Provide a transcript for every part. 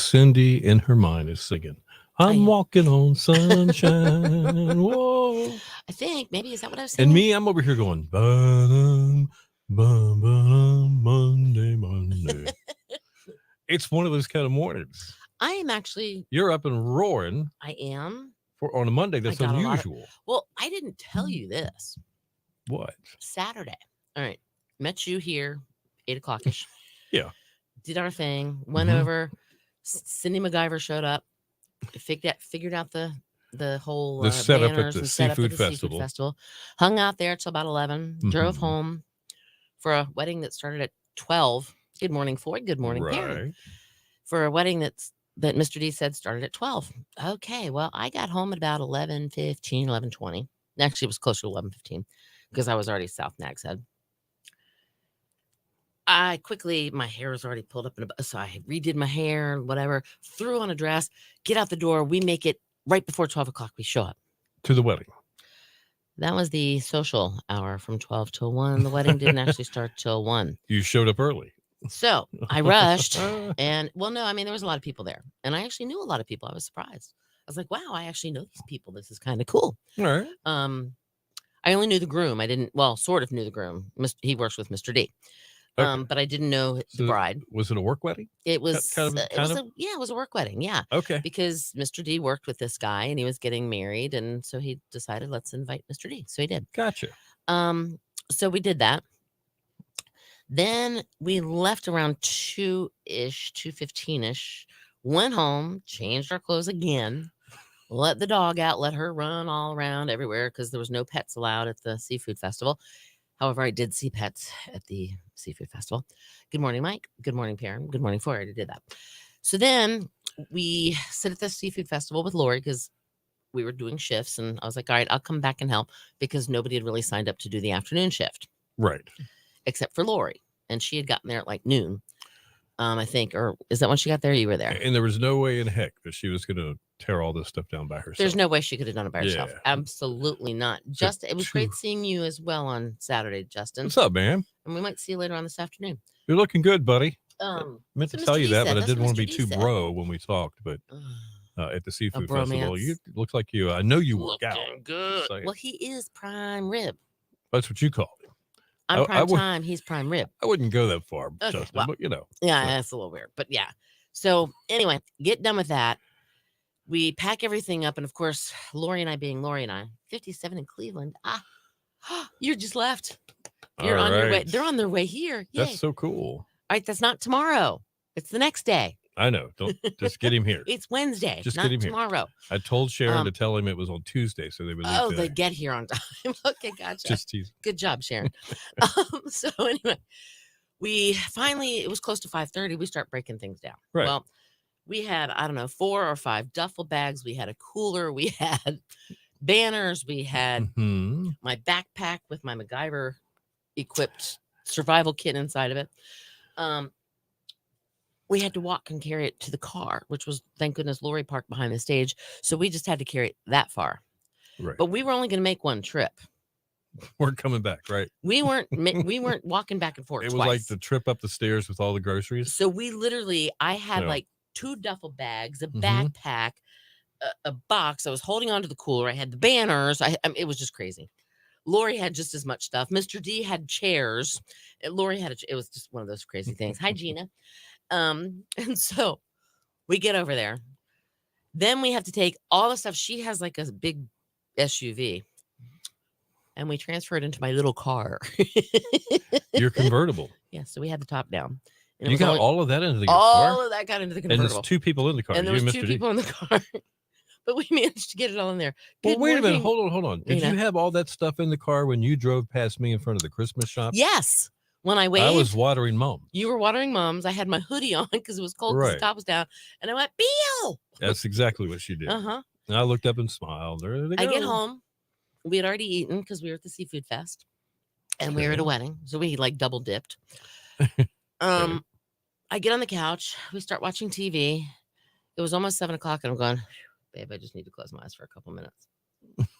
Cindy in her mind is singing, I I'm am. walking on sunshine. Whoa. I think maybe is that what I was And saying? me, I'm over here going, ba-dum, ba-dum, Monday, Monday. It's one of those kind of mornings. I am actually. You're up and roaring I am. on a Monday. I That's got a lot of. unusual. Well, I didn't tell you this. What? Saturday. All right. Met you here, 8:00 ish. Yeah. Did our thing. Went Mhm. over. Cindy MacGyver showed up. Figured out the whole The setup at banners the and setup at seafood the festival. seafood festival. Hung out there till about 11. Drove Mhm. home for a wedding that started at 12. Good morning, Ford. Good morning, Karen. Right. For a wedding that Mr. D said started at 12. Okay, well, I got home at about 11:15, 11:20. Actually, it was closer to 11:15 because I was already South Nags Head. My hair was already pulled up in a, so I redid my hair and whatever, threw on a dress, get out the door. We make it right before 12:00. We show up. To the wedding. That was the social hour from 12 till 1. The wedding didn't actually start till 1. You showed up early. So I rushed and, well, no, I mean, there was a lot of people there. And I actually knew a lot of people. I was surprised. I was like, wow, I actually know these people. This is kind of cool. All right. I only knew the groom. I didn't, well, sort of knew the groom. He works with Mr. D. Okay. But I didn't know the So bride. Was it a work wedding? It was, Kind of. yeah, it was a work wedding. Yeah. Okay. Because Mr. D worked with this guy and he was getting married. And so he decided, let's invite Mr. D. So he did. Gotcha. So we did that. Then we left around 2-ish, 2:15-ish, went home, changed our clothes again, let the dog out, let her run all around everywhere because there was no pets allowed at the seafood festival. However, I did see pets at the seafood festival. Good morning, Mike. Good morning, Perrin. Good morning, Ford. I did that. So then we sit at the seafood festival with Lori because we were doing shifts. And I was like, all right, I'll come back and help because nobody had really signed up to do the afternoon shift. Right. Except for Lori. And she had gotten there at like noon, I think. Or is that when she got there? You were there. And there was no way in heck that she was going to tear all this stuff down by herself. There's no way she could have done it by herself. Yeah. Absolutely not. It was great seeing you as well on Saturday, Justin. What's up, man? And we might see you later on this afternoon. You're looking good, buddy. I meant to tell you that, but I didn't want to be too bro when we talked. But at the seafood festival, you look like you. I know you work out. Good. Well, he is prime rib. That's what you call him. I'm prime time. He's prime rib. I wouldn't go that far, Justin, well, but you know. Yeah, that's a little weird. But yeah. So anyway, get done with that. We pack everything up. And of course, Lori and I, 57 in Cleveland. You just left. You're on your way. They're on their way here. Yay. That's so cool. All right. That's not tomorrow. It's the next day. I know. Don't just get him here. It's Wednesday. Just not get him tomorrow. Here. I told Sharon to tell him it was on Tuesday, so they would leave today. They get here on time. Okay, gotcha. Just teasing. Good job, Sharon. So anyway, we finally, it was close to 5:30. We start breaking things down. Right. Well, we had, 4 or 5 duffel bags. We had a cooler. We had banners. We had my backpack with my MacGyver equipped survival kit inside of it. We had to walk and carry it to the car, which was, thank goodness, Lori parked behind the stage. So we just had to carry it that far. Right. But we were only going to make one trip. We're coming back, right? We weren't walking back and forth. It was like the trip up the stairs with all the groceries. So we literally, I had like 2 duffel bags, a backpack, a box. I was holding onto the cooler. I had the banners. It was just crazy. Lori had just as much stuff. Mr. D had chairs. Lori had it was just one of those crazy things. Hi, Gina. And so we get over there. Then we have to take all the stuff. She has like a big SUV. And we transfer it into my little car. Your convertible. Yeah, so we had the top down. And you got all of that into the car? All of that got into the convertible. And there's 2 people in the car. And there was 2 people in the car. But we managed to get it all in there. Well, wait a minute. Hold on. Did you have all that stuff in the car when you drove past me in front of the Christmas shop? Yes. When I waved. I was watering Mom. You were watering Mom's. I had my hoodie on because it was cold because the top was down. And I went, Beal! That's exactly what she did. Uh-huh. And I looked up and smiled. There they go. I get home. We had already eaten because we were at the seafood fest. And we were at a wedding. So we like double dipped. I get on the couch. We start watching TV. It was almost 7:00 and I'm going, babe, I just need to close my eyes for a couple minutes.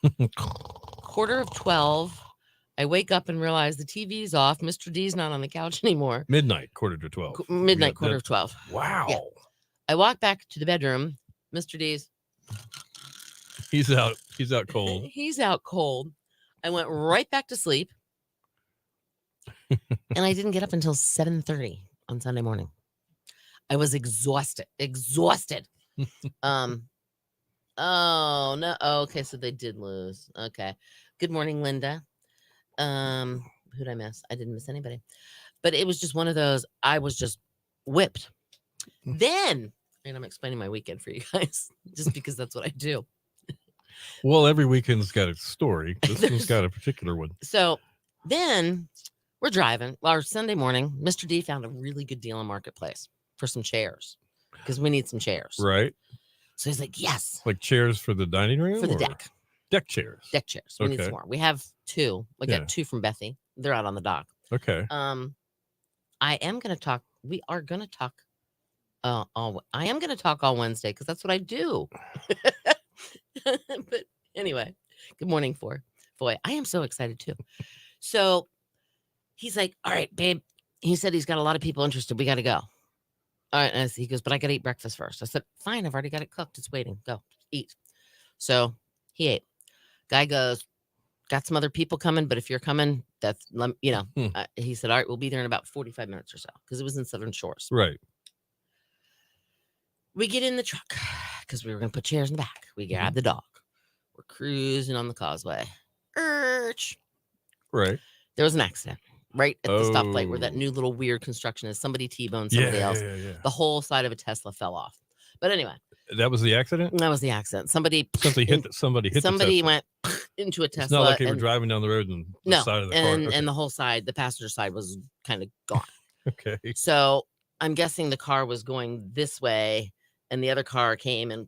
11:45. I wake up and realize the TV's off. Mr. D's not on the couch anymore. Midnight, 11:45. Midnight, 11:45. Wow. I walk back to the bedroom. Mr. D's. He's out. He's out cold. He's out cold. I went right back to sleep. And I didn't get up until 7:30 on Sunday morning. I was exhausted. Oh no. Oh, okay, so they did lose. Okay. Good morning, Linda. Who'd I miss? I didn't miss anybody. But it was just one of those, I was just whipped. Then, and I'm explaining my weekend for you guys, just because that's what I do. Well, every weekend's got a story. This one's got a particular one. So then we're driving. Our Sunday morning, Mr. D found a really good deal in Marketplace for some chairs because we need some chairs. Right. So he's like, yes. Like chairs for the dining room? For the or deck. Deck chairs. Deck chairs. We need some more. We have 2. We Yeah. got 2 from Bethy. They're out on the dock. Okay. I am going to talk. We are going to talk. I am going to talk all Wednesday because that's what I do. But anyway, good morning, Foy. I am so excited too. So he's like, all right, babe. He said he's got a lot of people interested. We got to go. All right. And he goes, but I got to eat breakfast first. I said, fine. I've already got it cooked. It's waiting. Go eat. So he ate. Guy goes, got some other people coming, but if you're coming, that's, he said, all right, we'll be there in about 45 minutes or so because it was in Southern Shores. Right. We get in the truck because we were going to put chairs in the back. We grab the dog. We're cruising on the causeway. Right. There was an accident right at the stoplight where that new little weird construction is. Somebody T-boned somebody else. Yeah. The whole side of a Tesla fell off. But anyway. That was the accident? That was the accident. Somebody hit the Tesla. Went into a Tesla. It's not like they were driving down the road and the side of the car. Okay. And the whole side, the passenger side was kind of gone. Okay. So I'm guessing the car was going this way and the other car came and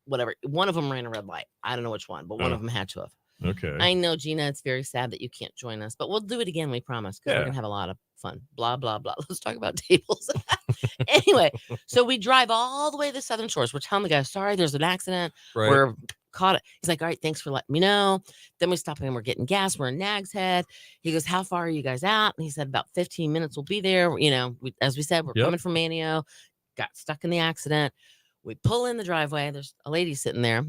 whatever. One of them ran a red light. I don't know which one, but one of them had to have. Okay. I know, Gina, it's very sad that you can't join us, but we'll do it again. We promise. Because we're going to have a lot of fun. Blah, blah, blah. Let's talk about tables. Anyway, so we drive all the way to the Southern Shores. We're telling the guy, sorry, there's an accident. Right. We're caught. He's like, all right, thanks for letting me know. Then we stop and we're getting gas. We're in Nag's Head. He goes, how far are you guys out? And he said, about 15 minutes we'll be there. You know, as we said, we're coming from Manio. Got stuck in the accident. We pull in the driveway. There's a lady sitting there.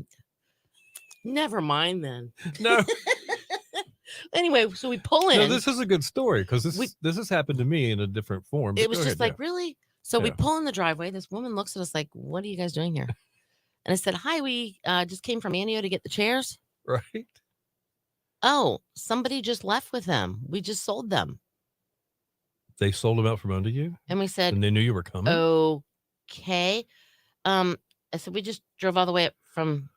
Never mind then. No. Anyway, so we pull in. No, this is a good story because this has happened to me in a different form. It was just like, really? So we pull in the driveway. This woman looks at us like, what are you guys doing here? And I said, hi, we just came from Manio to get the chairs. Right. Oh, somebody just left with them. We just sold them. They sold them out from under you? And we said, and they knew you were coming? Okay. I said, we just drove all the way up from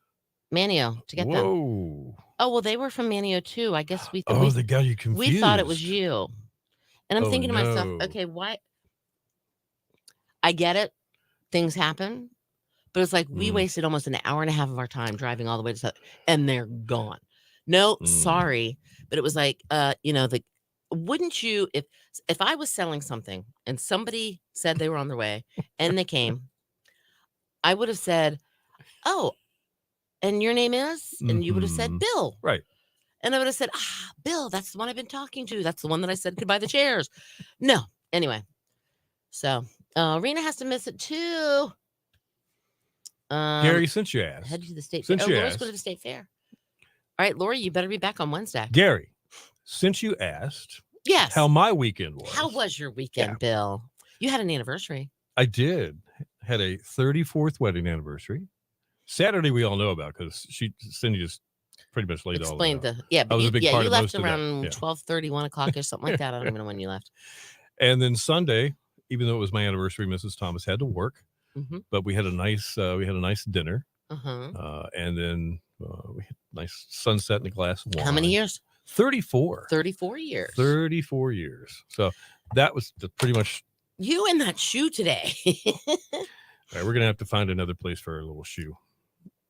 Manio to get them. Oh, well, they were from Manio too. I guess we thought they got you confused. We thought it was you. And I'm thinking to myself, okay, why? I get it. Things happen. But it's like we wasted almost an hour and a half of our time driving all the way to South, and they're gone. No, sorry. But it was like, wouldn't you, if I was selling something and somebody said they were on their way and they came, I would have said, oh, and your name is? And you would have said Bill. Right. And I would have said, Bill, that's the one I've been talking to. That's the one that I said could buy the chairs. No. Anyway. So Rena has to miss it too. Gary, since you asked. Head to the state fair. Laura's going to the state fair. All right, Laura, you better be back on Wednesday. Gary, since you asked. Yes. How my weekend was. How was your weekend, Bill? You had an anniversary. I did. Had a 34th wedding anniversary. Saturday we all know about because Cindy just pretty much laid all that out. But I was a big part you of left most of around that. 12:30, 1 o'clock or something like that. I don't even know when you left. And then Sunday, even though it was my anniversary, Mrs. Thomas had to work, but we had a nice dinner, and then we had a nice sunset and a glass of wine. How many years? 34. 34 years. 34 years. So that was pretty much you in that shoe today. All right, we're gonna have to find another place for our little shoe.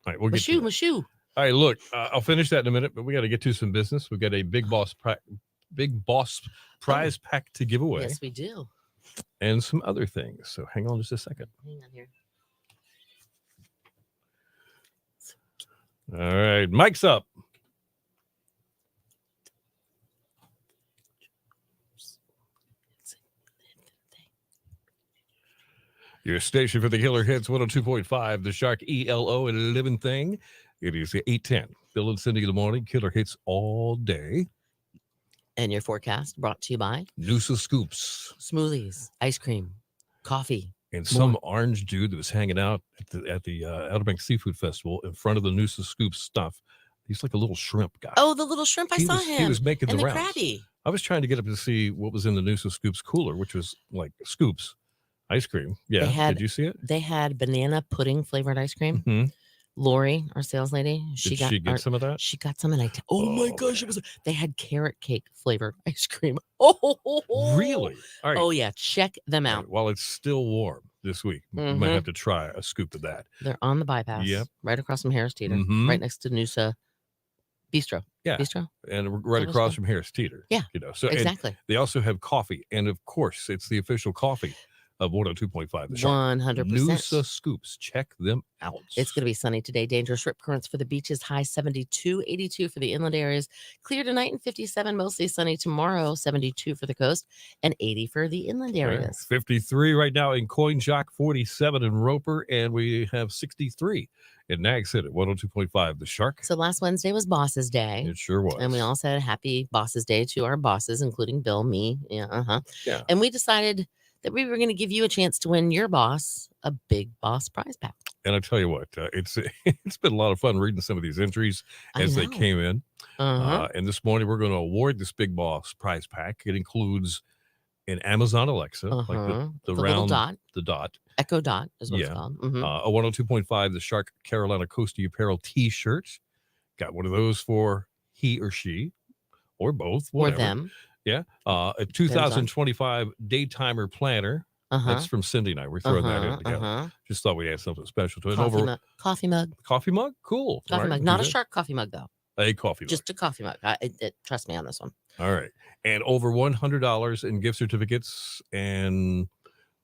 All right, we'll get to shoe. All right, look, I'll finish that in a minute, but we got to get to some business. We've got a big boss prize pack to give away. Yes, we do. And some other things. So hang on just a second. Hang on here. All right, mic's up. Your station for the Killer Hits 102.5, the Shark ELO and Living Thing. It is 8:10. Bill and Cindy in the morning. Killer Hits all day. And your forecast brought to you by Noosa Scoops. Smoothies, ice cream, coffee. And some orange dude that was hanging out at the Outer Banks Seafood Festival in front of the Noosa Scoops stuff. He's like a little shrimp guy. Oh, the little shrimp. I saw him. He was making and the rounds. Crabby. I was trying to get up to see what was in the Noosa Scoops cooler, which was like Scoops ice cream. Yeah. Did you see it? They had banana pudding flavored ice cream. Mm-hmm. Lori, our sales lady, she get some of that? She got some, and oh my gosh, they had carrot cake flavored ice cream. Oh, really? All right. Oh yeah, check them out. Right. While it's still warm this week, you might have to try a scoop of that. They're on the bypass. Yep. Right across from Harris Teeter, right next to Noosa Bistro. Yeah. Bistro. And right across from Harris Teeter. Yeah. So exactly. They also have coffee, and of course, it's the official coffee of 102.5. 100%. Noosa Scoops. Check them out. It's going to be sunny today. Dangerous rip currents for the beaches. High 72, 82 for the inland areas. Clear tonight and 57. Mostly sunny tomorrow. 72 for the coast and 80 for the inland areas. 53 right now in Coin Jock, 47 in Roper, and we have 63 in Nags Head at 102.5. The Shark. So last Wednesday was Bosses Day. It sure was. And we all said happy Bosses Day to our bosses, including Bill, me. Yeah. And we decided that we were going to give you a chance to win your boss a Big Boss prize pack. And I tell you what, it's been a lot of fun reading some of these entries as they came in. And this morning we're going to award this Big Boss prize pack. It includes an Amazon Alexa, like the round dot, the dot, Echo Dot is what it's called. A 102.5 the Shark Carolina Coastie Apparel T-shirt. Got one of those for he or she, or both, whatever. Or them. Yeah. A 2025 Daytimer planner. That's from Cindy and I. We're throwing that in together. Just thought we add something special to it. Coffee mug. Coffee mug? Cool. Coffee mug. Not a Shark coffee mug, though. A coffee mug. Just a coffee mug. Trust me on this one. All right. And over $100 in gift certificates and,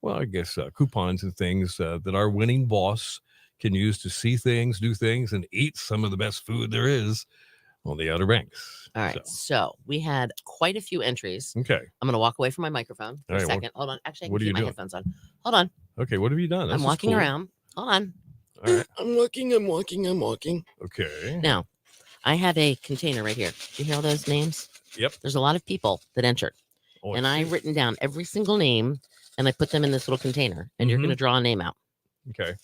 well, I guess coupons and things that our winning boss can use to see things, do things, and eat some of the best food there is on the Outer Banks. All right. So we had quite a few entries. Okay. I'm going to walk away from my microphone for a second. Hold on. Actually, I can keep my headphones on. Hold on. Okay. What have you done? I'm walking around. Hold on. All right. I'm walking. Okay. Now, I have a container right here. Do you hear all those names? Yep. There's a lot of people that entered. And I've written down every single name, and I put them in this little container. And you're going to draw a name out. Okay.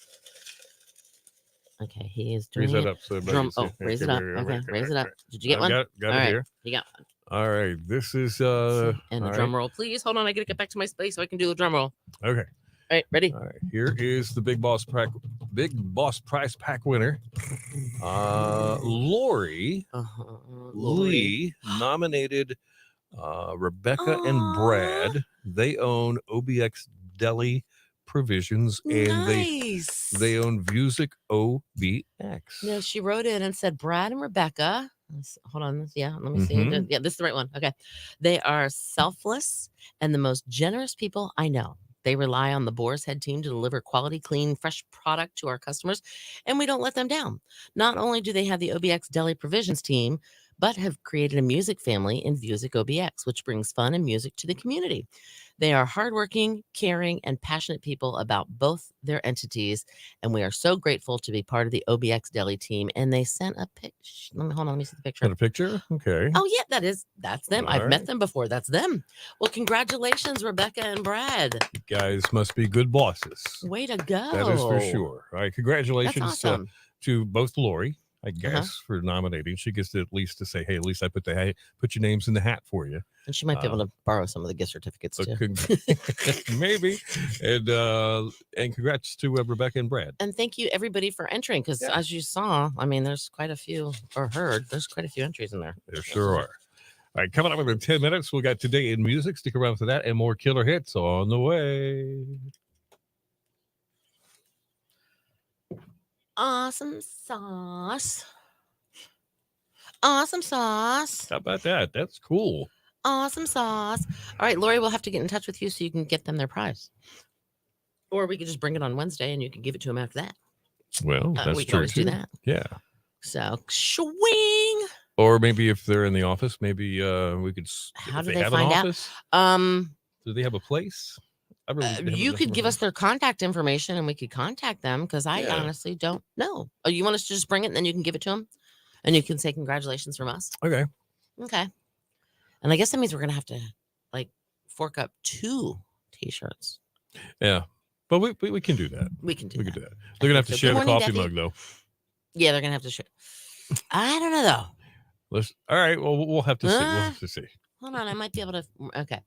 Okay, he is doing raise that up so raise it up. Okay, raise it up. Did you get one? Got it here. You got one. All right, this is and the drum roll, please. Hold on, I gotta get back to my space so I can do the drum roll. Okay. All right, ready? All right, here is the Big Boss prize pack winner. Lori Lee nominated Rebecca and Brad. They own OBX Deli Provisions, and they own Music OBX. No, she wrote in and said Brad and Rebecca. Hold on. Yeah, let me see. Yeah, this is the right one. Okay. They are selfless and the most generous people I know. They rely on the Boar's Head team to deliver quality, clean, fresh product to our customers, and we don't let them down. Not only do they have the OBX Deli Provisions team, but have created a music family in Music OBX, which brings fun and music to the community. They are hardworking, caring, and passionate people about both their entities, and we are so grateful to be part of the OBX Deli team. And they sent a picture. Hold on, let me see the picture. Got a picture? Okay. Oh, yeah, that's them. All I've right. met them before. That's them. Well, congratulations, Rebecca and Brad. You guys must be good bosses. Way to go. That is for sure. All right, congratulations That's awesome. to both Lori, I guess, for nominating. She gets to at least to say, hey, at least I put your names in the hat for you. And she might be able to borrow some of the gift certificates too. Maybe. And congrats to Rebecca and Brad. And thank you everybody for entering, because as you saw, I mean, there's quite a few, there's quite a few entries in there. There sure are. All right, coming up within 10 minutes, we got Today in Music. Stick around for that and more killer hits on the way. Awesome sauce. Awesome sauce. How about that? That's cool. Awesome sauce. All right, Lori, we'll have to get in touch with you so you can get them their prize. Or we could just bring it on Wednesday and you can give it to them after that. Well, that's we can true always too. do that. Yeah. So, swing. Or maybe if they're in the office, maybe we could. How do they they have find an out? office? Do they have a place? I really haven't You done could some give us research. their contact information and we could contact them because I Yeah. honestly don't know. Oh, you want us to just bring it and then you can give it to them and you can say congratulations from us? Okay. Okay. And I guess that means we're going to have to like fork up 2 t-shirts. Yeah. But we can do that. We can do We that. can do that. They're gonna have to so. share Good the morning, coffee Daffy. mug though. Yeah, they're going to have to share. I don't know though. All right. Well, we'll have to see. We'll have to see. Hold on. I might be able to. Okay.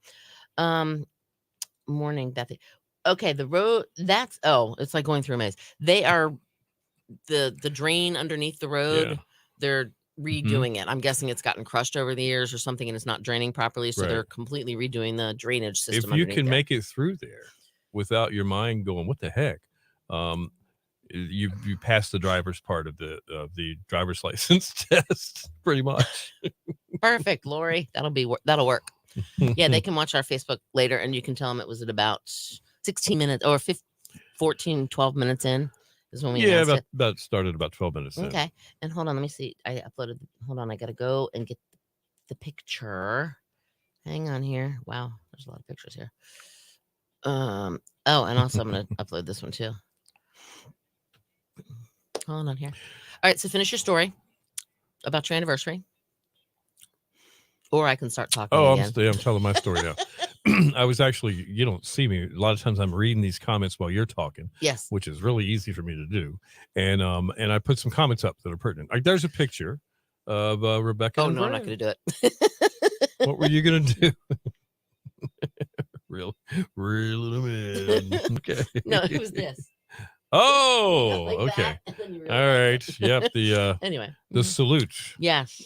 Morning, Daffy. Okay. The road that's, it's like going through a maze. They are the drain underneath the road. Yeah. They're redoing it. I'm guessing it's gotten crushed over the years or something and it's not draining properly. So they're Right. completely redoing the drainage system. If you underneath can there. make it through there without your mind going, what the heck? You pass the driver's part of the driver's license test pretty much. Perfect, Lori. That'll work. Yeah, they can watch our Facebook later and you can tell them it was at about 16 minutes or 12 minutes in is when we Yeah, announced it. about started about 12 minutes in. Okay. And hold on, let me see. I uploaded. Hold on, I got to go and get the picture. Hang on here. Wow, there's a lot of pictures here. And also I'm going to upload this one too. Hold on here. All right, so finish your story about your anniversary. Or I can start talking again. I'm telling my story now. I was actually, you don't see me. A lot of times I'm reading these comments while you're talking. Yes. Which is really easy for me to do. And I put some comments up that are pertinent. Like, there's a picture of Rebecca. Oh, and no, I'm Brad. not going to do it. What were you going to do? Real man. Okay. No, it was this. Oh, Like okay. that, and then you All realize- right. Yep. The Anyway. the salute. Yes.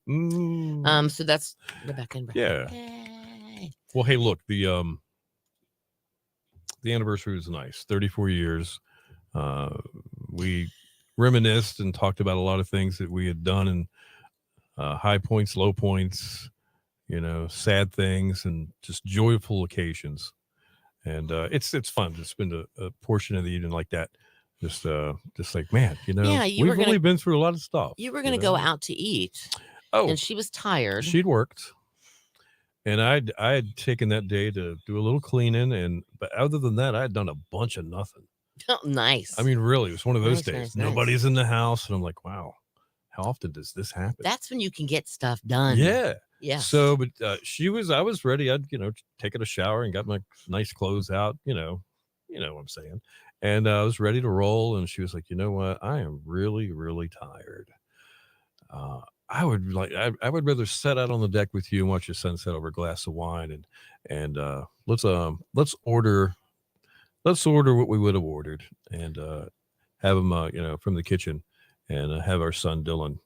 Mm. So that's Rebecca and Brad. Yeah. Yay. Well, hey, look, the anniversary was nice. 34 years. We reminisced and talked about a lot of things that we had done, and high points, low points, sad things, and just joyful occasions. And it's fun to spend a portion of the evening like that. Just like, man, Yeah, we've really been through a lot of stuff. You were going to go out to eat. Oh, and she was tired. She'd worked. And I had taken that day to do a little cleaning, but other than that, I had done a bunch of nothing. Oh, nice. I mean, really, it was one of those Nice, days. nice, Nobody's in the house, and I'm like, wow, how often does this happen? That's when you can get stuff done. Yeah. Yeah. So, but I was ready. I'd, taken a shower and got my nice clothes out, you know what I'm saying. And I was ready to roll. And she was like, you know what? I am really, really tired. I would rather sit out on the deck with you and watch the sunset over a glass of wine, and let's order what we would have ordered, and have them from the kitchen, and have our son Dylan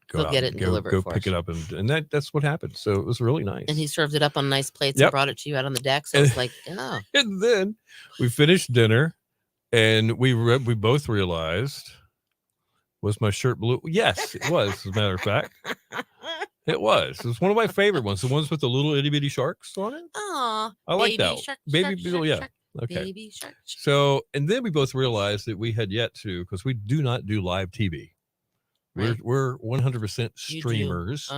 Go out get it and and deliver it for pick us. it up, and that's what happened. So it was really nice. And he served it up on nice plates Yep. and brought it to you out on the deck. So it's like, oh, And then we finished dinner, and we both realized, was my shirt blue? Yes, it was. As a matter of fact, it was. It was one of my favorite ones. The ones with the little itty bitty sharks on it. aw, I like that one. shark, Baby, shark, yeah. shark, Okay. baby shark. So, and then we both realized that we had yet to, because we do not do live TV. Right. We're 100% You do. streamers.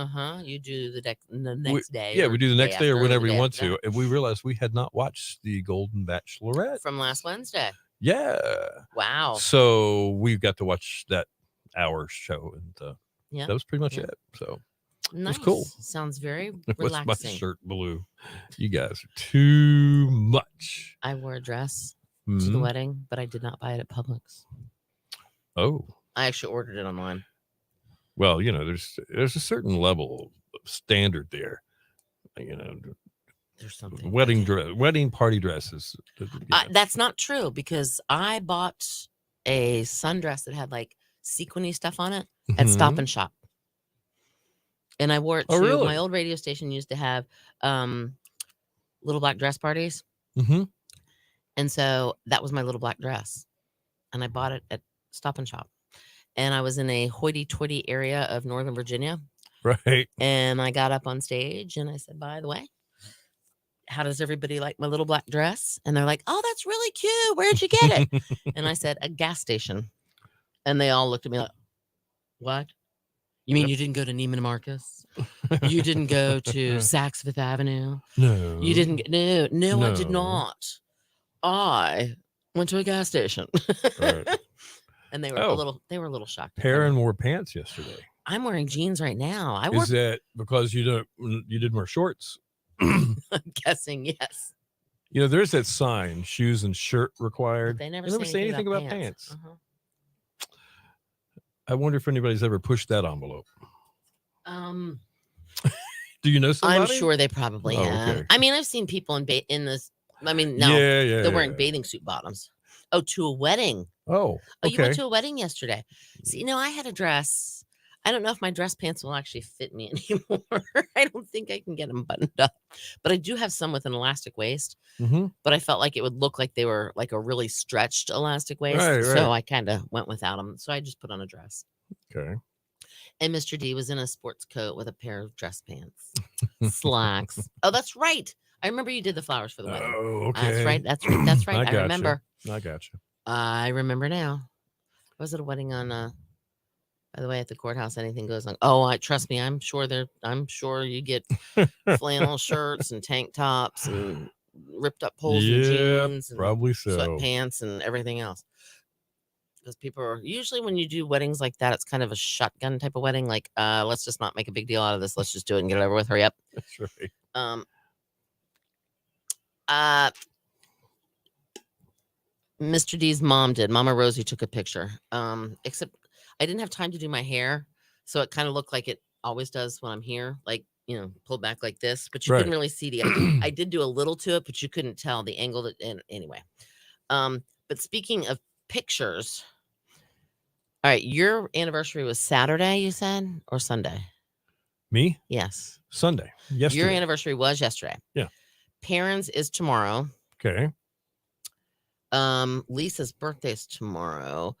You do the next day. Yeah, we do the next day or after, whenever the we day want after to. And we realized we had not watched the Golden Bachelorette that. From last Wednesday. Yeah. Wow. So we got to watch that hour show, and Yeah. that was pretty much Yeah. it. So Nice. cool. Sounds very what's my relaxing. shirt blue? You guys are too much. I wore a dress to the Mhm. wedding, but I did not buy it at Publix. Oh, I actually ordered it online. well, there's a certain level of standard there. There's something. Wedding party dresses. That's not true because I bought a sundress that had like sequiny stuff on it at Stop and Shop. And I wore it to Oh, really? my old radio station used to have little black dress parties. Mm-hmm. And so that was my little black dress. And I bought it at Stop and Shop. And I was in a hoity-toity area of Northern Virginia. Right. And I got up on stage and I said, by the way, how does everybody like my little black dress? And they're like, oh, that's really cute. Where'd you get it? And I said, a gas station. And they all looked at me like, what? You mean you didn't go to Neiman Marcus? You didn't go to Saks Fifth Avenue? No. You didn't get, no, I did No. not. I went to a gas station. Right. And they were Oh. a little shocked. to find Perrin out. wore pants yesterday. I'm wearing jeans right now. I wore Is that because you didn't wear shorts? I'm guessing yes. You know, there's that sign: shoes and shirt required. They never say anything about pants. Uh-huh. I wonder if anybody's ever pushed that envelope. Do you know somebody? I'm sure they probably Oh, have. okay. I mean, I've seen people in this. I mean, no, Yeah. they're wearing bathing suit bottoms. Oh, to a wedding. Oh, Oh, you okay. went to a wedding yesterday. See, I had a dress. I don't know if my dress pants will actually fit me anymore. I don't think I can get them buttoned up. But I do have some with an elastic waist. Mm-hmm. But I felt like it would look like they were like a really stretched elastic waist. Right. So I kind of went without them. So I just put on a dress. Okay. And Mr. D was in a sports coat with a pair of dress pants, slacks. Oh, that's right. I remember you did the flowers for the wedding. Oh, okay. That's right. That's right. That's right. I gotcha. remember. I got you. I remember now. Was it a wedding on? By the way, at the courthouse, anything goes on. Oh, trust me. I'm sure you get flannel shirts and tank tops and ripped up poles and jeans and probably so. sweatpants and everything else. Because people are usually, when you do weddings like that, it's kind of a shotgun type of wedding. Like, let's just not make a big deal out of this. Let's just do it and get it over with. Hurry up. That's right. Mr. D's mom did. Mama Rosie took a picture. Except I didn't have time to do my hair, so it kind of looked like it always does when I'm here, like, pulled back like this. But you couldn't really see the. I did do a little to it, but you couldn't tell the angle. Anyway. But speaking of pictures, all right, your anniversary was Saturday, you said, or Sunday? Me? Yes. Sunday. Yesterday. Your anniversary was yesterday. Yeah. Perrin's is tomorrow. Okay. Lisa's birthday is tomorrow.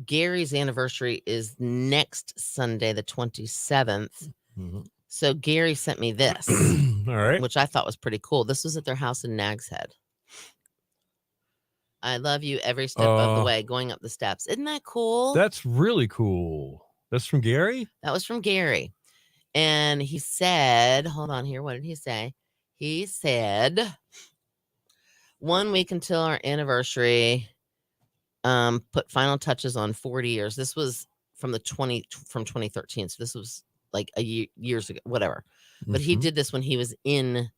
Gary's anniversary is next Sunday, the 27th. Mm-hmm. So Gary sent me this, all right, which I thought was pretty cool. This was at their house in Nags Head. I love you every step of the way, going up the steps. Isn't that cool? That's really cool. That's from Gary? That was from Gary. And he said, hold on here. What did he say? He said, 1 week until our anniversary, put final touches on 40 years. This was from 2013. So this was like years ago, whatever. But he did this when he was in,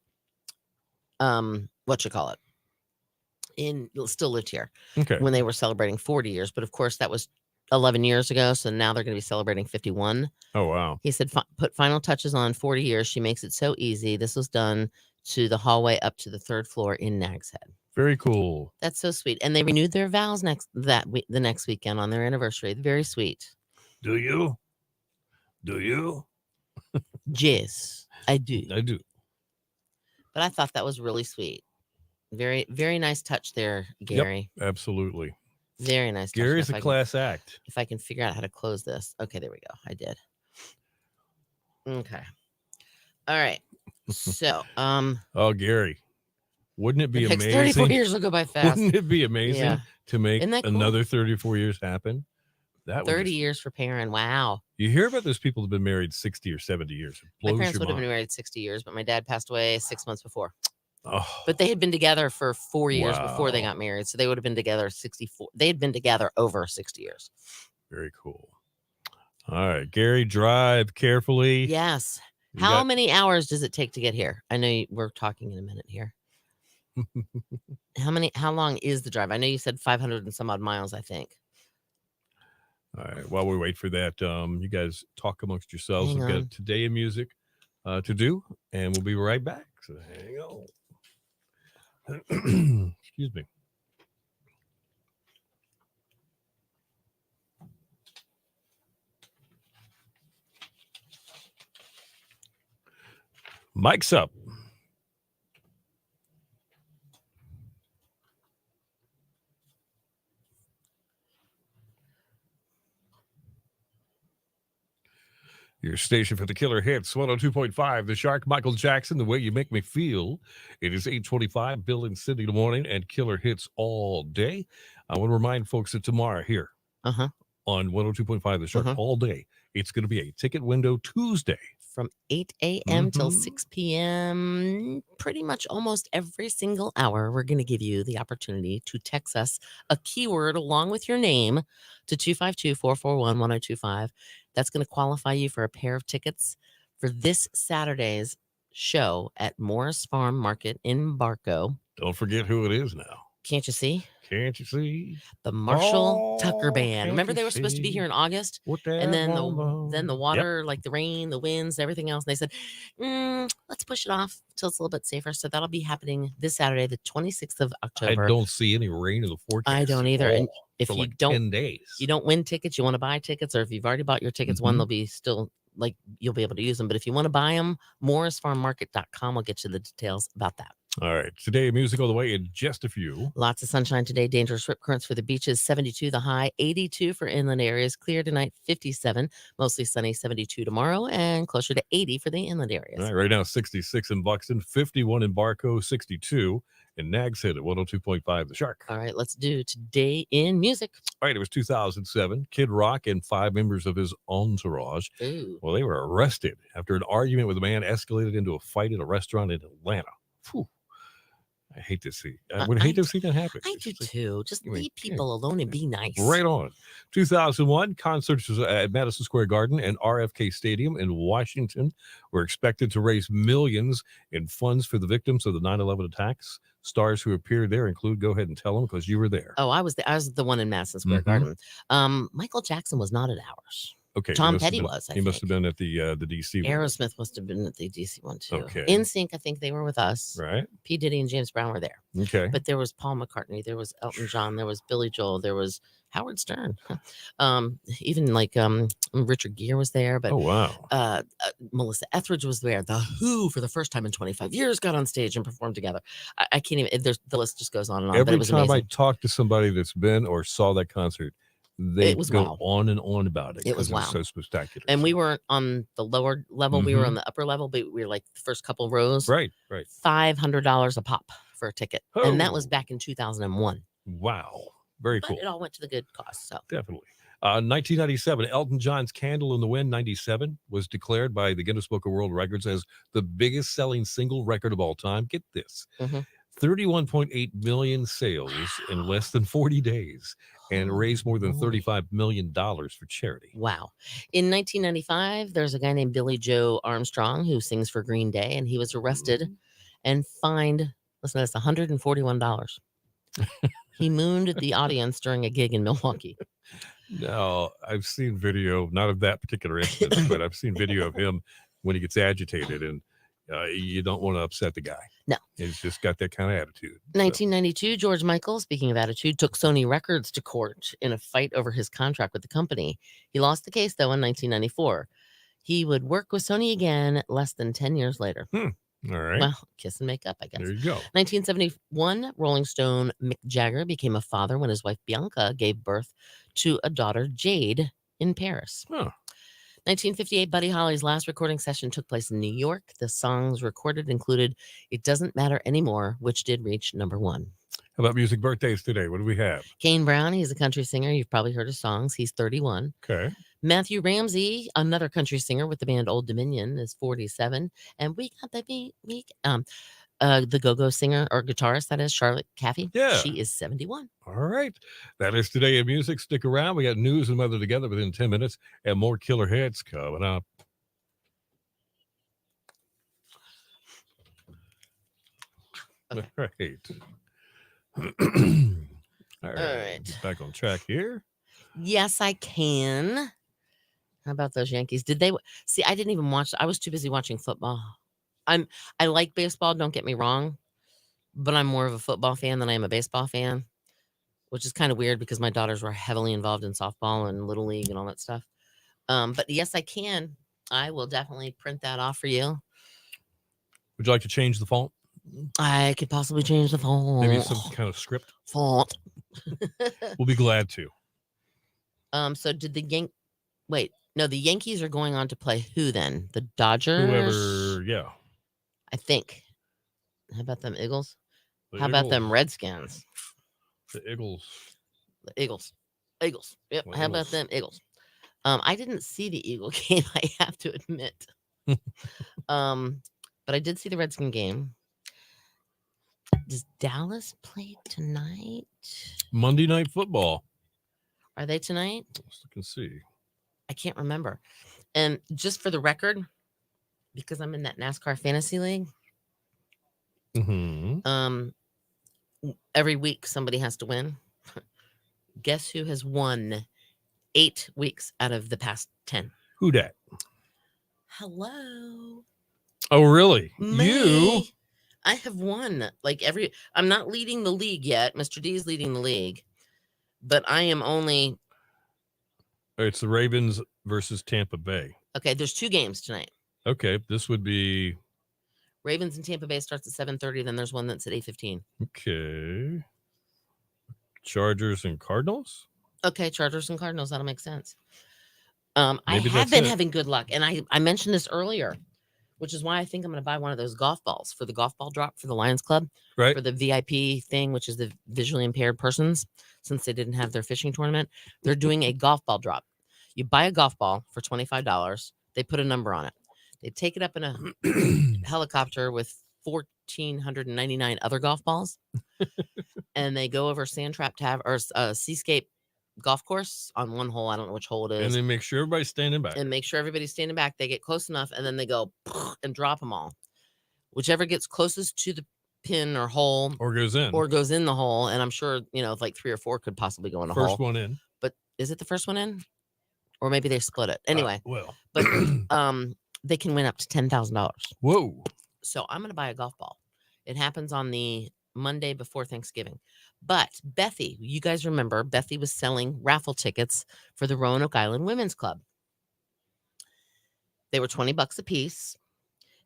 still lived here. Okay. When they were celebrating 40 years. But of course, that was 11 years ago. So now they're going to be celebrating 51. Oh, wow. He said, put final touches on 40 years. She makes it so easy. This was done to the hallway up to the 3rd floor in Nags Head. Very cool. That's so sweet. And they renewed their vows the next weekend on their anniversary. Very sweet. Do you? Yes, I do. But I thought that was really sweet. Very, very nice touch there, Gary. Yep, absolutely. Very nice touch. Gary's a class act. If I can figure out how to close this. Okay, there we go. I did. Okay. All right. So, oh, Gary. Wouldn't it be amazing? 34 years will go by fast. Wouldn't it be amazing to make another 34 years happen? That 30 years for Perrin. Wow. You hear about those people that have been married 60 or 70 years. My parents would have been married 60 years, but my dad passed away 6 months before. Oh. But they had been together for 4 years before they got married. So they would have been together 64. They had been together over 60 years. Very cool. All right, Gary, drive carefully. Yes. How many hours does it take to get here? I know we're talking in a minute here. How long is the drive? I know you said 500 and some odd miles, I think. All right. While we wait for that, you guys talk amongst yourselves. We've got Today in Music to do, and we'll be right back. So hang on. Excuse me. Mike's up. Your station for the killer hits, 102.5, The Shark, Michael Jackson, The Way You Make Me Feel. It is 8:25, Bill and Cindy in the morning, and killer hits all day. I want to remind folks that tomorrow here on 102.5, The Shark, all day, it's going to be a ticket window Tuesday from 8 a.m. till Mhm. 6 p.m. Pretty much almost every single hour, we're going to give you the opportunity to text us a keyword along with your name to 252-441-1025. That's going to qualify you for a pair of tickets for this Saturday's show at Morris Farm Market in Barco. Don't forget who it is now. Can't you see? Can't you see? The Marshall Tucker Oh, Band. can't Remember you they were supposed to be here see in August, what and they're then the gonna? Yep. water, like the rain, the winds, everything else. And they said, let's push it off till it's a little bit safer. So that'll be happening this Saturday, the 26th of I October. don't see any rain in the forecast. I don't either. And if for you like don't 10 days. you don't win tickets, you want to buy tickets, or if you've already bought your tickets, one, Mhm. they'll be still like you'll be able to use them. But if you want to buy them, morrisfarmmarket.com will get you the details about that. All right. Today, music all the way in just a few. Lots of sunshine today. Dangerous rip currents for the beaches, 72 the high, 82 for inland areas. Clear tonight, 57. Mostly sunny, 72 tomorrow, and closer to 80 for the inland areas. All right. Right now, 66 in Buxton, 51 in Barco, 62 in Nags Head at 102.5 The Shark. All right, let's do Today in Music. All right. It was 2007. Kid Rock and 5 members of his entourage. Ooh. Well, they were arrested after an argument with a man escalated into a fight at a restaurant in Atlanta. Phew. I hate to see. I would hate to see that happen. I It's do just like, too. Just I mean, leave people alone and be nice. right on. 2001 concerts at Madison Square Garden and RFK Stadium in Washington were expected to raise millions in funds for the victims of the 9/11 attacks. Stars who appeared there include, go ahead and tell them because you were there. Oh, I was the one in Madison Square Mhm. Garden. Michael Jackson was not at ours. Okay, Tom Petty was, I he must think. have been at the DC one. Aerosmith must have been at the DC one too. Okay. NSYNC, I think they were with us. Right. P. Diddy and James Brown were there. Okay. But there was Paul McCartney, there was Elton John, there was Billy Joel, there was Howard Stern. Even like Richard Gere was there, but Oh wow. Melissa Etheridge was there. The Who, for the first time in 25 years, got on stage and performed together. I can't even. The list just goes on and on. but Every it was time I amazing. talk to somebody that's been or saw that concert, they It was go wow. on and on about it. It was 'cause wow. so spectacular. And we So- weren't on the lower level; we were Mhm. on the upper level. But we were like the first couple rows. right. $500 a pop for a ticket, and that was Oh. back in 2001. Wow. Very But cool. it all went to the good cause. So Definitely. 1997, Elton John's Candle in the Wind 97 was declared by the Guinness Book of World Records as the biggest selling single record of all time. Get this. Mhm. 31.8 million sales in less than 40 days and raised more than Holy moly. $35 million for charity. Wow. In 1995, there's a guy named Billy Joe Armstrong who sings for Green Day, and he was arrested Mm-hmm. and fined, listen to this, $141. He mooned the audience during a gig in Milwaukee. Now, I've seen video, not of that particular instance, but I've seen video of him when he gets agitated, and you don't want to upset the guy. No. He's just got that kind of attitude. So, 1992, George Michael, speaking of attitude, took Sony Records to court in a fight over his contract with the company. He lost the case, though, in 1994. He would work with Sony again less than 10 years later. all right. Well, kiss and make up, I guess. There you go. 1971, Rolling Stone Mick Jagger became a father when his wife Bianca gave birth to a daughter, Jade, in Paris. Huh. 1958, Buddy Holly's last recording session took place in New York. The songs recorded included It Doesn't Matter Anymore, which did reach #1. How about music birthdays today? What do we have? Kane Brown, he's a country singer. You've probably heard his songs. He's 31. Okay. Matthew Ramsey, another country singer with the band Old Dominion, is 47. And we got the go-go singer or guitarist, that is Charlotte Caffey. Yeah. She is 71. All right. That is today in music. Stick around. We got news and weather together within 10 minutes and more killer hits coming up. Okay. All right. All right. Get back on track here. Yes, I can. How about those Yankees? Did they see? I didn't even watch. I was too busy watching football. I like baseball. Don't get me wrong, but I'm more of a football fan than I am a baseball fan, which is kind of weird because my daughters were heavily involved in softball and little league and all that stuff. But yes, I can. I will definitely print that off for you. Would you like to change the font? I could possibly change the font. Maybe some kind of script? Font. We'll be glad to. So did the wait, no, the Yankees are going on to play who then? The Dodgers? Whoever, yeah. I think. How about them Eagles? The How about them Eagles. Redskins? The Eagles. The Eagles. Eagles. Yep. The How about Eagles. them Eagles? I didn't see the Eagle game, I have to admit. But I did see the Redskin game. Does Dallas play tonight? Monday Night Football. Are they tonight? Let's look and see. I can't remember. And just for the record, because I'm in that NASCAR fantasy league, Mm-hmm. every week somebody has to win. Guess who has won 8 weeks out of the past 10? Who dat? Hello. Oh, really? You? Me. I have won like I'm not leading the league yet. Mr. D is leading the league, but I am only. It's the Ravens versus Tampa Bay. Okay, there's 2 games tonight. Okay, this would be Ravens and Tampa Bay starts at 7:30. Then there's one that's at 8:15. okay. Chargers and Cardinals. Okay, Chargers and Cardinals. That'll make sense. I Maybe have that's been it. having good luck, and I mentioned this earlier, which is why I think I'm going to buy one of those golf balls for the golf ball drop for the Lions Club, Right. for the VIP thing, which is the visually impaired persons, since they didn't have their fishing tournament. They're doing a golf ball drop. You buy a golf ball for $25. They put a number on it. They take it up in a helicopter with 1,499 other golf balls, and they go over Sand Trap or Seascape golf course on one hole. I don't know which hole it is. And then make sure everybody's standing back. And make sure everybody's standing back. They get close enough, and then they go and drop them all. Whichever gets closest to the pin or hole or goes in. or goes in the hole. And I'm sure, like 3 or 4 could possibly go in a hole. First one in. But is it the first one in? Or maybe they split it. Anyway. Well. But they can win up to $10,000. Whoa. So I'm going to buy a golf ball. It happens on the Monday before Thanksgiving. But Bethy, you guys remember, Bethy was selling raffle tickets for the Roanoke Island Women's Club. They were $20 a piece.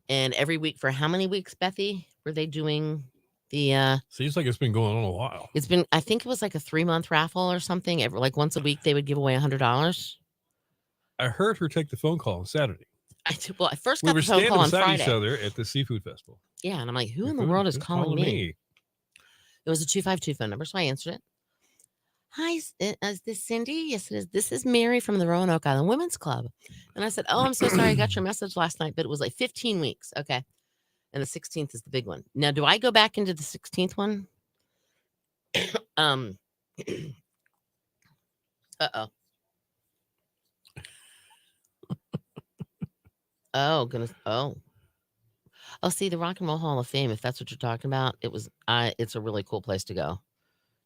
And every week, for how many weeks, Bethy, were they doing the seems like it's been going on a while. It's been, I think it was like a 3-month raffle or something. Like once a week they would give away $100. I heard her take the phone call on Saturday. I first got the phone call on Friday. Each other at the seafood festival. Yeah, and I'm like, who in the world is calling me? It was a 252 phone number, so I answered it. Hi, is this Cindy? Yes, it is. This is Mary from the Roanoke Island Women's Club. And I said, oh, I'm so sorry. I got your message last night, but it was like 15 weeks. Okay. And the 16th is the big one. Now, do I go back into the 16th one? Uh-oh. Oh, goodness. Oh, see, the Rock and Roll Hall of Fame, if that's what you're talking about, it's a really cool place to go.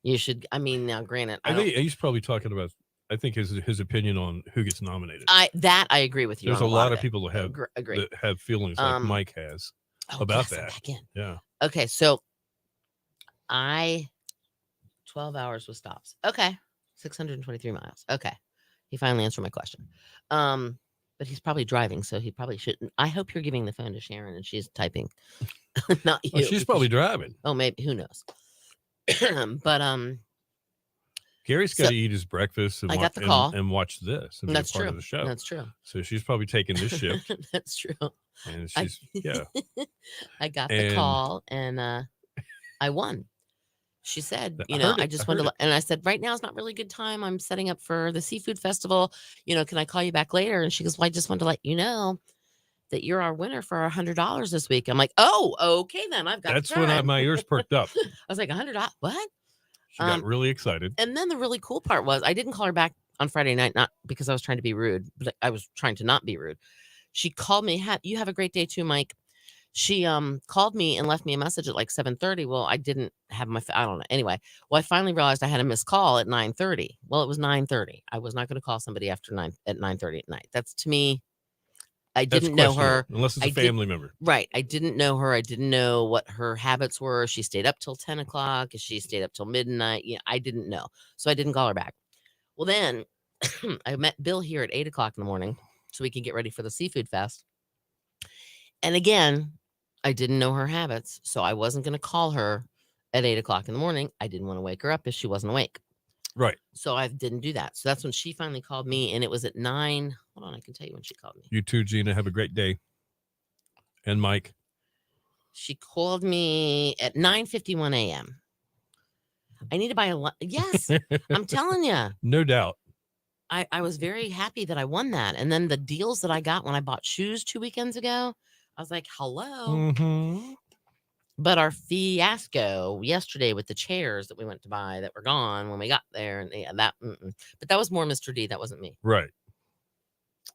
You should, now granted, I think he's probably talking about, I think his opinion on who gets nominated. I agree with you. There's a lot of people that have feelings like Mike has about that. Yeah. Okay. So 12 hours with stops. Okay. 623 miles. Okay. He finally answered my question. But he's probably driving, so he probably shouldn't. I hope you're giving the phone to Sharon and she's typing. Not you. Oh, she's probably driving. Oh, maybe. Who knows? But Gary's got to eat his breakfast and, I got the call. And watch this. And That's be a part true. Of the show. That's true. So she's probably taking this shift. That's true. And she's I got the call and I won. She said, I just wanted to, and I said, right now is not really a good time. I'm setting up for the seafood festival. Can I call you back later? And she goes, well, I just wanted to let you know that you're our winner for our $100 this week. I'm like, oh, okay, then I've got. That's when my ears perked up. I was like, $100? What? She got really excited. And then the really cool part was I didn't call her back on Friday night, not because I was trying to be rude, but I was trying to not be rude. She called me. You have a great day too, Mike. She called me and left me a message at like 7:30. Well, I didn't have I don't know. Anyway, I finally realized I had a missed call at 9:30. Well, it was 9:30. I was not going to call somebody after 9:30 at night. That's, to me, I didn't know her. Unless it's a family member. Right. I didn't know her. I didn't know what her habits were. She stayed up till 10 o'clock. She stayed up till midnight. I didn't know. So I didn't call her back. Well, then I met Bill here at 8 o'clock in the morning so we could get ready for the Seafood Fest. And again, I didn't know her habits, so I wasn't going to call her at 8 o'clock in the morning. I didn't want to wake her up if she wasn't awake. Right. So I didn't do that. So that's when she finally called me, and it was at 9. Hold on, I can tell you when she called me. You too, Gina. Have a great day. And Mike. She called me at 9:51 a.m. I need to buy yes, I'm telling you. No doubt. I was very happy that I won that. And then the deals that I got when I bought shoes 2 weekends ago, I was like, hello. Mm-hmm. But our fiasco yesterday with the chairs that we went to buy that were gone when we got there, and yeah, but that was more Mr. D. That wasn't me. Right.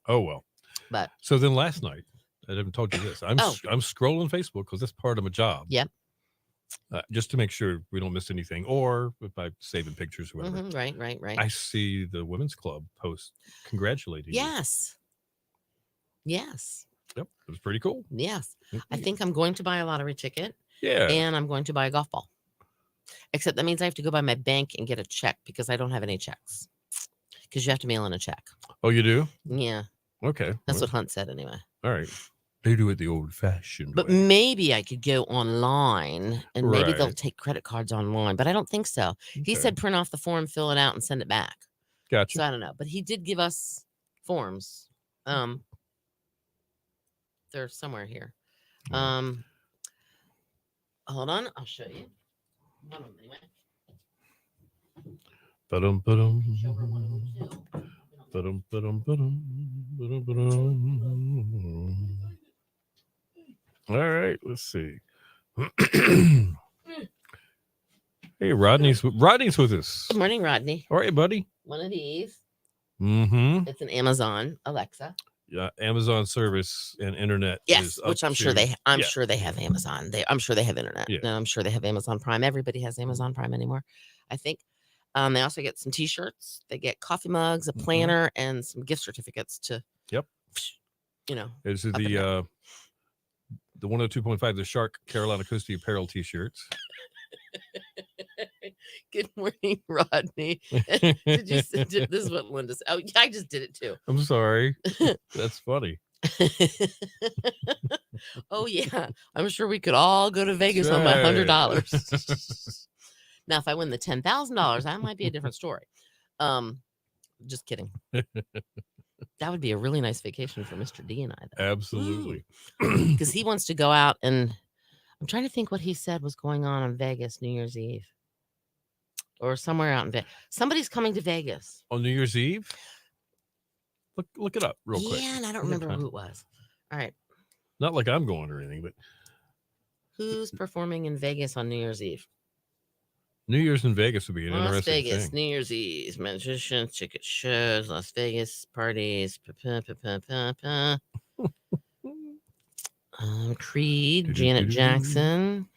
Oh well. But So then last night, I haven't told you this. I'm Oh. I'm scrolling Facebook because that's part of my job. Yep. Just to make sure we don't miss anything, or if I'm saving pictures or whatever. Right. I see the women's club post congratulating you. Yes. Yes. Yep. It was pretty cool. Yes. I Mhm. think I'm going to buy a lottery ticket Yeah. and I'm going to buy a golf ball. Except that means I have to go by my bank and get a check because I don't have any checks. Because you have to mail in a check. Oh, you do? Yeah. Okay. That's well, what Hunt said anyway. all right. They do it the old-fashioned But way. maybe I could go online and maybe they'll Right. take credit cards online, but I don't think so. He Okay. said print off the form, fill it out, and send it back. Gotcha. So I don't know. But he did give us forms. They're somewhere here. Right. Hold on, I'll show you. One of them anyway. Ba-dum, ba-dum. Show her one of them too. Ba-dum, ba-dum, ba-dum, ba-dum, ba-dum. All right, let's see. Hey, Rodney's with us. Good morning, Rodney. All right, buddy. One of these. Mm-hmm. It's an Amazon Alexa. Yeah, Amazon service and internet. Yes, is which up I'm sure to- I'm sure they have Amazon. I'm sure they have internet. Yeah. And I'm sure they have Amazon Prime. Everybody has Amazon Prime anymore, I think. They also get some T-shirts. They get coffee mugs, a Mhm. planner, and some gift certificates to. Yep. You know. Is up and the 102.5 the Shark Carolina Coastie apparel T-shirts. Good morning, Rodney. Did you? This is what Linda said. Oh, yeah, I just did it too. I'm sorry. That's funny. Oh yeah, I'm sure we could all go to Vegas on my $100. Now, if I win the $10,000, that might be a different story. Just kidding. That would be a really nice vacation for Mr. D and I, though. Absolutely. Because he wants to go out and I'm trying to think what he said was going on in Vegas New Year's Eve. Or somewhere out in Vegas. Somebody's coming to Vegas. On New Year's Eve? Look it up real quick. Yeah, and I don't One more remember time. who it was. All right. Not like I'm going or anything, but Who's performing in Vegas on New Year's Eve? New Year's in Vegas would be an Las interesting Vegas, thing. New Year's Eve, magicians, ticket shows, Las Vegas parties, Creed, Janet Jackson.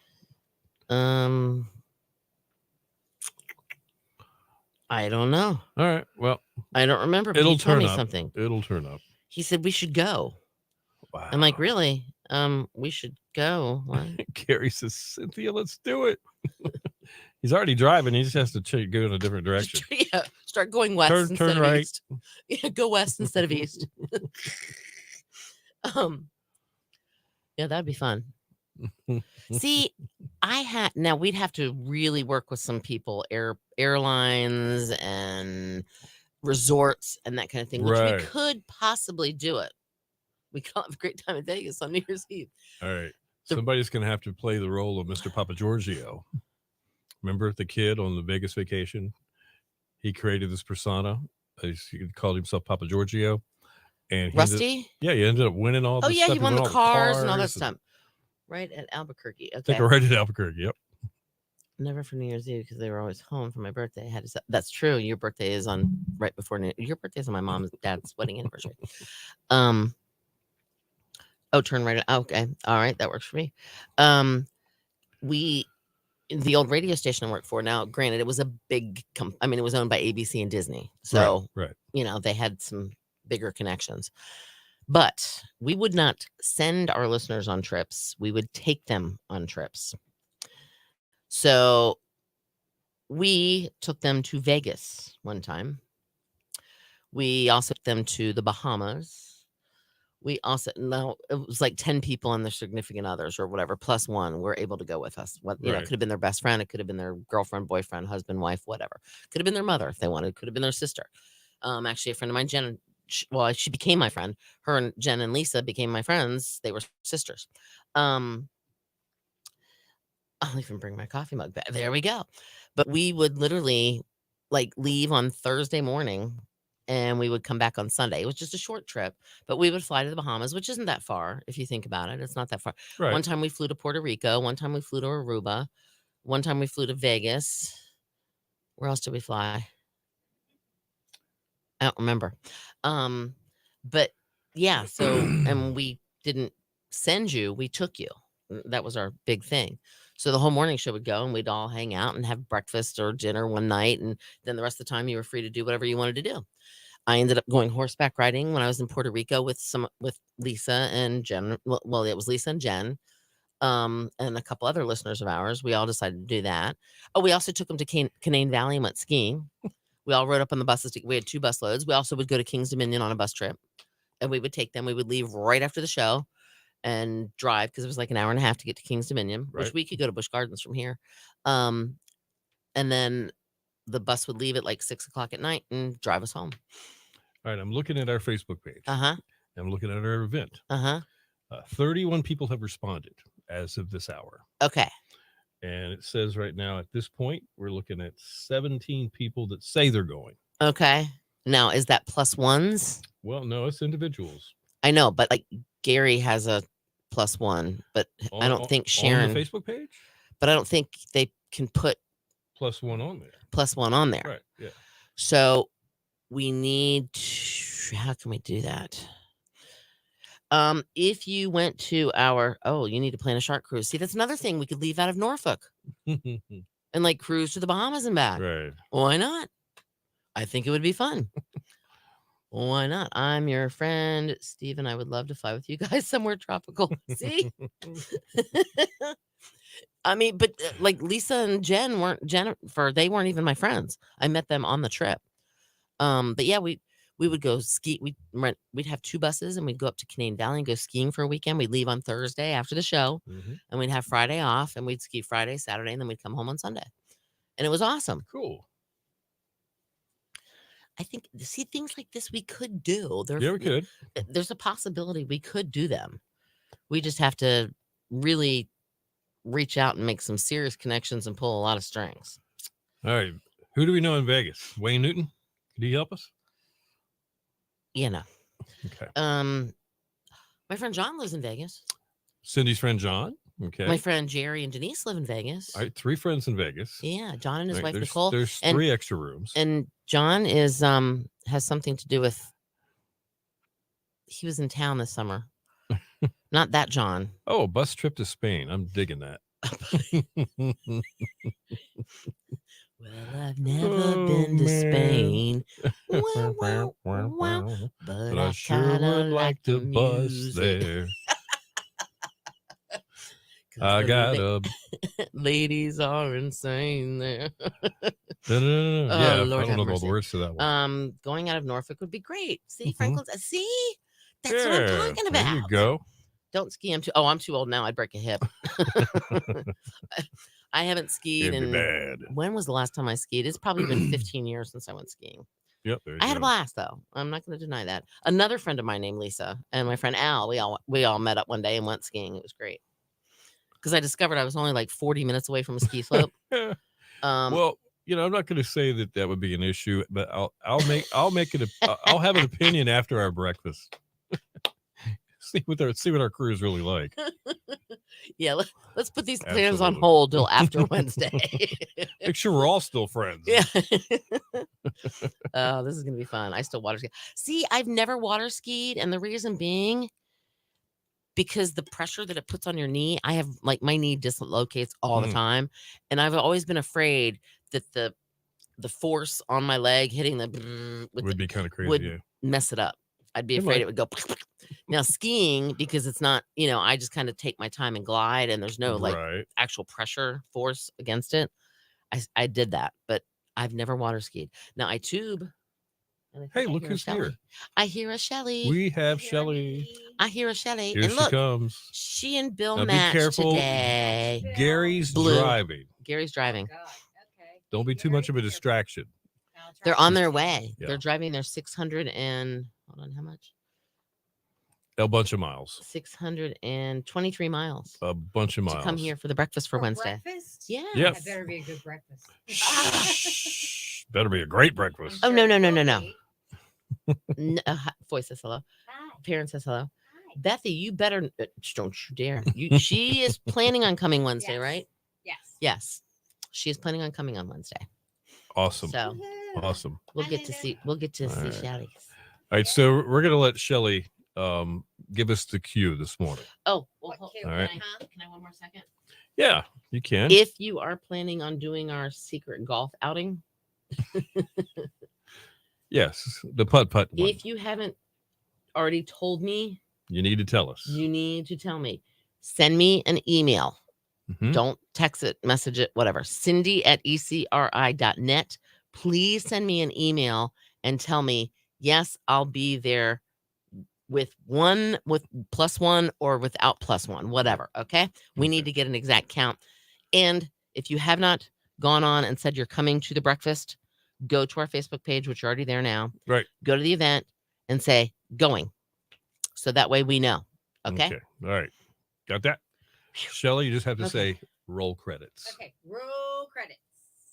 I don't know. All right. Well, I don't remember. But It'll he told turn me up. something. it'll turn up. He said we should go. Wow. I'm like, really? We should go. What? Gary says, Cynthia, let's do it. He's already driving. He just has to go in a different direction. Yeah, start going west instead turn of right. east. Yeah, go west instead of east. Yeah, that'd be fun. See, now we'd have to really work with some people, airlines and resorts and that kind of thing, which Right. we could possibly do it. We could have a great time in Vegas on New Year's Eve. All right. The- Somebody's going to have to play the role of Mr. Papa Giorgio. Remember the kid on the Vegas vacation? He created this persona. He called himself Papa Giorgio. And he Rusty? he ended up winning all the Oh, yeah, stuff. he won won the all cars and all that cars stuff. Right at Albuquerque. I Okay. think right at Albuquerque. Yep. Never for New Year's Eve because they were always home for my birthday. I had to. That's true. Your birthday is on right before your birthday is on my mom's dad's wedding anniversary. Oh, turn right. Okay, all right, that works for me. The old radio station I worked for. Now, granted, it was a big. It was owned by ABC and Disney, so right. they had some bigger connections. But we would not send our listeners on trips. We would take them on trips. So we took them to Vegas one time. We also took them to the Bahamas. It was like 10 people and their significant others or whatever, plus one were able to go with us. It could have been their best friend. It could have been their girlfriend, boyfriend, husband, wife, whatever. Could have been their mother if they wanted. Could have been their sister. Actually, a friend of mine, Jen, she became my friend. Her and Jen and Lisa became my friends. They were sisters. I'll even bring my coffee mug back. There we go. But we would literally leave on Thursday morning and we would come back on Sunday. It was just a short trip, but we would fly to the Bahamas, which isn't that far if you think about it. It's not that far. Right. One time we flew to Puerto Rico. One time we flew to Aruba. One time we flew to Vegas. Where else did we fly? I don't remember. But yeah, so and we didn't send you, we took you. That was our big thing. So the whole morning show would go and we'd all hang out and have breakfast or dinner one night, and then the rest of the time you were free to do whatever you wanted to do. I ended up going horseback riding when I was in Puerto Rico with Lisa and Jen. Well, it was Lisa and Jen, and a couple other listeners of ours. We all decided to do that. Oh, we also took them to Canaan Valley and went skiing. We all rode up on the buses. We had 2 bus loads. We also would go to Kings Dominion on a bus trip, and we would take them. We would leave right after the show and drive, because it was like an hour and a half to get to Kings Dominion, which Right. we could go to Busch Gardens from here. And then the bus would leave at like 6:00 at night and drive us home. All right. I'm looking at our Facebook page. Uh-huh. I'm looking at our event. Uh-huh. 31 people have responded as of this hour. Okay. And it says right now at this point, we're looking at 17 people that say they're going. Okay. Now, is that plus ones? Well, no, it's individuals. I know, but like Gary has a +1, but I don't think On Sharon, the Facebook page? but I don't think they can put +1 on there. +1 on there. Right. Yeah. So we need to, how can we do that? If you went to our, you need to plan a shark cruise. See, that's another thing we could leave out of Norfolk and like cruise to the Bahamas and back. Right. Why not? I think it would be fun. Why not? I'm your friend, Steven. I would love to fly with you guys somewhere tropical. See? I mean, but like Lisa and Jennifer, they weren't even my friends. I met them on the trip. But yeah, we would go ski. We'd have 2 buses and we'd go up to Canaan Valley and go skiing for a weekend. We'd leave on Thursday after the show, and we'd have Friday off, and we'd ski Friday, Saturday, and then we'd come home on Sunday. And it was awesome. Cool. I think, see, things like this we could do. Yeah, we could. There's a possibility we could do them. We just have to really reach out and make some serious connections and pull a lot of strings. All right. Who do we know in Vegas? Wayne Newton? Could he help us? You know. Okay. My friend John lives in Vegas. Cindy's friend John. Okay. My friend Jerry and Denise live in Vegas. All right. 3 friends in Vegas. Yeah, John and his All right, wife Nicole. There's and 3 extra rooms. And John is has something to do with, he was in town this summer. Not that John. Oh, a bus trip to Spain. I'm digging that. Well, I've never been to Spain. Wow, wow, wow, but I sure would like to bus there. I got a ladies are insane there. No. Oh, Yeah, Lord I don't have know all mercy. the words to that one. Going out of Norfolk would be great. See, Mhm. Franklin's. See, that's what I'm talking about. There you go. Don't ski. I'm too old now. I'd break a hip. I haven't skied It'd be in. bad. When was the last time I skied? It's probably been 15 years since I went skiing. Yep. There you I had a go. blast though. I'm not going to deny that. Another friend of mine named Lisa and my friend Al, we all met up one day and went skiing. It was great. Because I discovered I was only like 40 minutes away from a ski slope. Well, I'm not going to say that would be an issue, but I'll make it. I'll have an opinion after our breakfast. see what our crew is really like. Yeah, let's put these plans on Absolutely. hold till after Wednesday. Make sure we're all still friends. Yeah. Oh, this is gonna be fun. I still water ski. See, I've never water skied, and the reason being because the pressure that it puts on your knee, I have like my knee dislocates all the time, and I've always been afraid that the force on my leg hitting would be kind of crazy. would Yeah. mess it up. I'd be It afraid might. it would go. Now skiing, because it's not, I just kind of take my time and glide, and there's no like Right. actual pressure force against it. I did that, but I've never water skied. Now I tube. And I think Hey, I look hear a who's Shelley. here. I hear a Shelley. We have Shelly. I hear a Shelley. Here And she look, comes. she and Bill Now be match careful. today. Gary's Blue. driving. Gary's driving. God. Okay. Don't be too much of a distraction. They're on their way. Yeah. They're driving their 600 and hold on, how much? A bunch of miles. 623 miles A bunch of miles. to come here for the breakfast for Wednesday. Breakfast? Yeah. Yep. That better be a good breakfast. Shh. Better be a great breakfast. Oh, no. Foy says hello. Hi. Parent says hello. Hi. Bethy, you better don't you dare. She is planning on coming Wednesday, Yes. right? Yes. Yes, she is planning on coming on Wednesday. Awesome. So Woohoo. Awesome. we'll Hi, get to Linda. see. We'll get to All see right. Shelly. All right, so we're gonna let Shelly give us the cue this morning. Oh, What well, cute, All right. huh? can I 1 more second? Yeah, you can. If you are planning on doing our secret golf outing, Yes, the putt one. if you haven't already told me, You need to tell us. you need to tell me. Send me an email. Mhm. Don't text it, message it, whatever. Cindy@ecri.net. Please send me an email and tell me, yes, I'll be there with +1 or without +1, whatever. Okay. We need Okay. to get an exact count. And if you have not gone on and said you're coming to the breakfast, go to our Facebook page, which are already there now. Right. Go to the event and say going. So that way we know. Okay. All right. Got that? Shelly, you just have to Okay. say roll credits. Okay. Roll credits.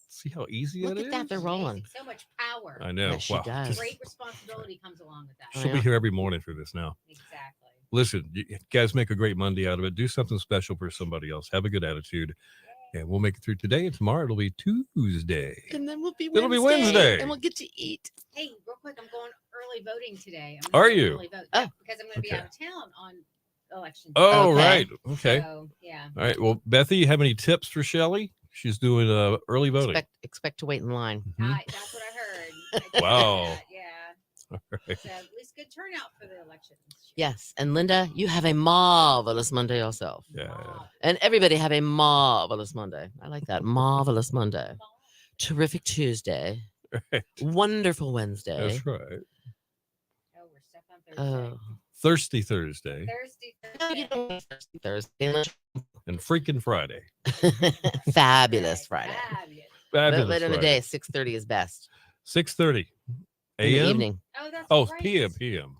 See how easy Look that at that, is? they're rolling. Amazing. So much power. I know. Yes, she wow. does. Great responsibility comes along with that. I She'll be know. here every morning for this now. Exactly. Listen, you guys make a great Monday out of it. Do something special for somebody else. Have a good attitude. And we'll make it through today. And tomorrow it'll be Tuesday. And then we'll be It'll be Wednesday. and we'll get to eat. Hey, real quick, I'm going early voting today. I'm Are gonna you? Early vote. Oh. Yeah, because I'm going to be Okay. out of town on election day. Oh, Okay. right. Okay. So, yeah. All right. Well, Bethy, you have any tips for Shelly? She's doing early voting. Expect to wait in line. Mhm. That's what I heard. I did Wow. that, yeah. All right. So at least good turnout for the elections. Yes. And Linda, you have a marvelous Monday yourself. Yeah. Wow. And everybody have a marvelous Monday. I like that. Marvelous Monday. Terrific Tuesday. Right. Wonderful Wednesday. That's right. Oh, we're stuck on Thursday. Oh. Thirsty Thursday Thursday. No, you don't want Thursday. and freaking Friday. Fabulous Friday. Fabulous. But Fabulous later in the Friday. day, 6:30 is best. 6:30 In the a.m. evening. Oh, that's Oh, right. p.m.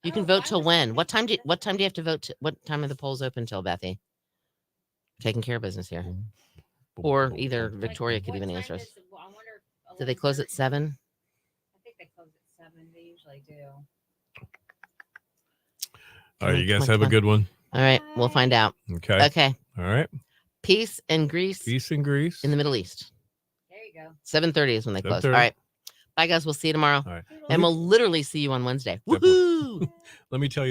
You can Oh, vote I till was when? thinking What time do that's- you have to vote? What time are the polls open till, Bethy? Taking care of business here. Or either Like, Victoria could what even time answer us. does the- I wonder. Do they close at 11:30? 7? I think they close at 7. They usually do. All right, you Come guys on, have come a on. good one. All right, we'll find out. Okay. Okay. All right. Peace and Greece Peace and grease. in the Middle East. There you go. 7:30 is when they close. All 7:30. right. Bye, guys. We'll see you tomorrow. All right. And we'll literally see you on Wednesday. Definitely. Woohoo! Let me tell you.